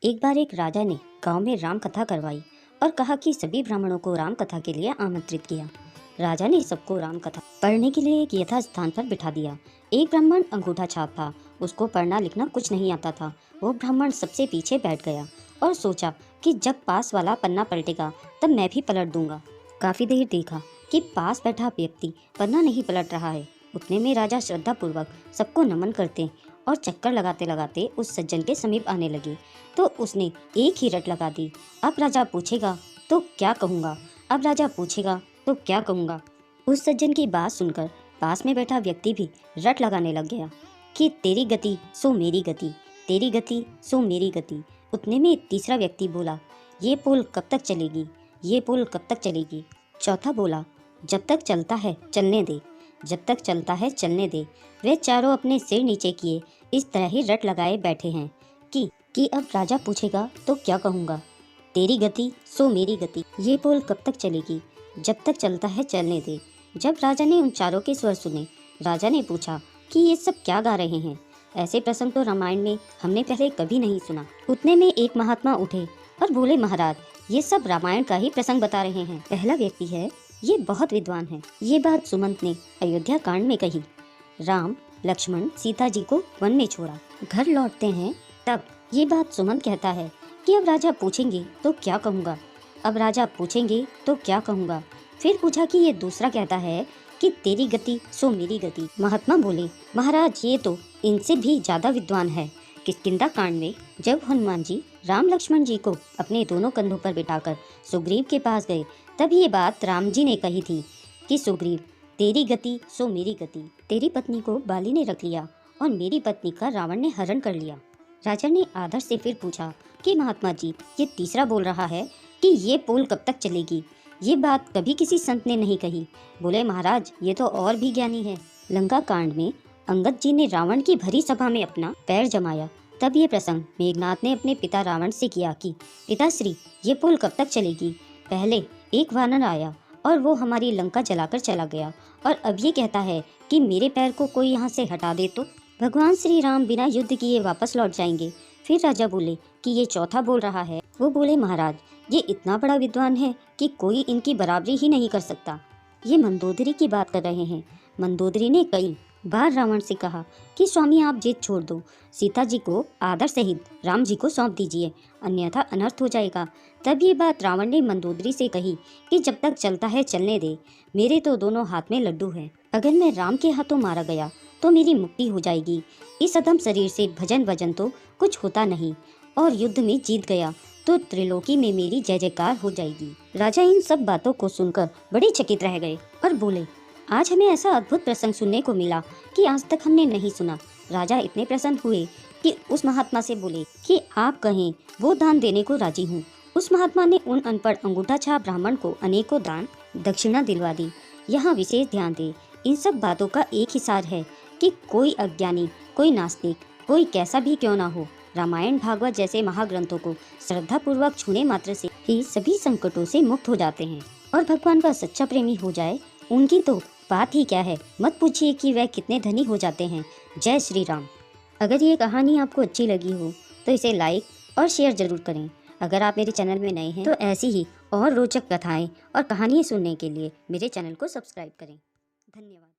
एक बार एक राजा ने गांव में राम कथा करवाई और कहा कि सभी ब्राह्मणों को राम कथा के लिए आमंत्रित किया। राजा ने सबको राम कथा पढ़ने के लिए एक यथा स्थान पर बिठा दिया। एक ब्राह्मण अंगूठा छाप था, उसको पढ़ना लिखना कुछ नहीं आता था। वो ब्राह्मण सबसे पीछे बैठ गया और सोचा कि जब पास वाला पन्ना पलटेगा तब मैं भी पलट दूंगा। काफी देर देखा कि पास बैठा व्यक्ति पन्ना नहीं पलट रहा है। उतने में राजा श्रद्धा पूर्वक सबको नमन करते और चक्कर लगाते लगाते उस सज्जन के समीप आने लगे तो उसने एक ही रट लगा दी। अब राजा पूछेगा तो क्या कहूँगा, अब राजा पूछेगा तो क्या कहूँगा। उस सज्जन की बात सुनकर पास में बैठा व्यक्ति भी रट लगाने लग गया कि तेरी गति सो मेरी गति, तेरी गति सो मेरी गति। उतने में तीसरा व्यक्ति बोला, ये पुल कब तक चलेगी, ये पुल कब तक चलेगी। चौथा बोला, जब तक चलता है चलने दे, जब तक चलता है चलने दे। वे चारों अपने सिर नीचे किए इस तरह ही रट लगाए बैठे हैं कि अब राजा पूछेगा तो क्या कहूँगा, तेरी गति सो मेरी गति, ये पुल कब तक चलेगी, जब तक चलता है चलने दे। जब राजा ने उन चारों के स्वर सुने, राजा ने पूछा कि ये सब क्या गा रहे हैं, ऐसे प्रसंग तो रामायण में हमने पहले कभी नहीं सुना। उतने में एक महात्मा उठे और बोले, महाराज ये सब रामायण का ही प्रसंग बता रहे हैं। पहला व्यक्ति है, ये बहुत विद्वान है। ये बात सुमंत ने अयोध्या कांड में कही। राम लक्ष्मण सीता जी को वन में छोड़ा, घर लौटते हैं तब ये बात सुमंत कहता है कि अब राजा पूछेंगे तो क्या कहूँगा, अब राजा पूछेंगे तो क्या कहूँगा। फिर पूछा कि ये दूसरा कहता है कि तेरी गति सो मेरी गति। महात्मा बोले, महाराज ये तो इनसे भी ज्यादा विद्वान है। किष्किंधा कांड में जब हनुमान जी राम लक्ष्मण जी को अपने दोनों कंधों पर बिठाकर सुग्रीव के पास गए तब ये बात राम जी ने कही थी कि सुग्रीव तेरी गति सो मेरी गति, तेरी पत्नी को बाली ने रख लिया और मेरी पत्नी का रावण ने हरण कर लिया। राजा ने आदर से फिर पूछा कि महात्मा जी ये तीसरा बोल रहा है कि ये पोल कब तक चलेगी, ये बात कभी किसी संत ने नहीं कही। बोले, महाराज ये तो और भी ज्ञानी है। लंका कांड में अंगद जी ने रावण की भरी सभा में अपना पैर जमाया तब ये प्रसंग मेघनाथ ने अपने पिता रावण से किया कि पिताश्री ये पुल कब तक चलेगी। पहले एक वानर आया और वो हमारी लंका जलाकर चला गया और अब ये कहता है कि मेरे पैर को कोई यहाँ से हटा दे तो भगवान श्री राम बिना युद्ध किए वापस लौट जाएंगे। फिर राजा बोले कि ये चौथा बोल रहा है। वो बोले, महाराज ये इतना बड़ा विद्वान है कि कोई इनकी बराबरी ही नहीं कर सकता। ये मंदोदरी की बात कर रहे हैं। मंदोदरी ने कई बार रावण से कहा कि स्वामी आप जिद छोड़ दो, सीता जी को आदर सहित राम जी को सौंप दीजिए, अन्यथा अनर्थ हो जाएगा। तब ये बात रावण ने मंदोदरी से कही कि जब तक चलता है चलने दे, मेरे तो दोनों हाथ में लड्डू हैं। अगर मैं राम के हाथों मारा गया तो मेरी मुक्ति हो जाएगी। इस अधम शरीर से भजन वजन तो कुछ होता नहीं और युद्ध में जीत गया तो त्रिलोकी में मेरी जय जयकार हो जाएगी। राजा इन सब बातों को सुनकर बड़े चकित रह गए और बोले, आज हमें ऐसा अद्भुत प्रसंग सुनने को मिला कि आज तक हमने नहीं सुना। राजा इतने प्रसन्न हुए कि उस महात्मा से बोले कि आप कहें वो दान देने को राजी हूँ। उस महात्मा ने उन अनपढ़ अंगूठा छाप ब्राह्मण को अनेकों दान दक्षिणा दिलवा दी। यहाँ विशेष ध्यान दे, इन सब बातों का एक ही सार है कि कोई अज्ञानी, कोई नास्तिक, कोई कैसा भी क्यों ना हो, रामायण भागवत जैसे महाग्रंथों को श्रद्धा पूर्वक छूने मात्र से ही सभी संकटों से मुक्त हो जाते हैं और भगवान का सच्चा प्रेमी हो जाए उनकी तो बात ही क्या है। मत पूछिए कि वह कितने धनी हो जाते हैं। जय श्री राम। अगर ये कहानी आपको अच्छी लगी हो तो इसे लाइक और शेयर जरूर करें। अगर आप मेरे चैनल में नए हैं तो ऐसी ही और रोचक कथाएं और कहानियाँ सुनने के लिए मेरे चैनल को सब्सक्राइब करें। धन्यवाद।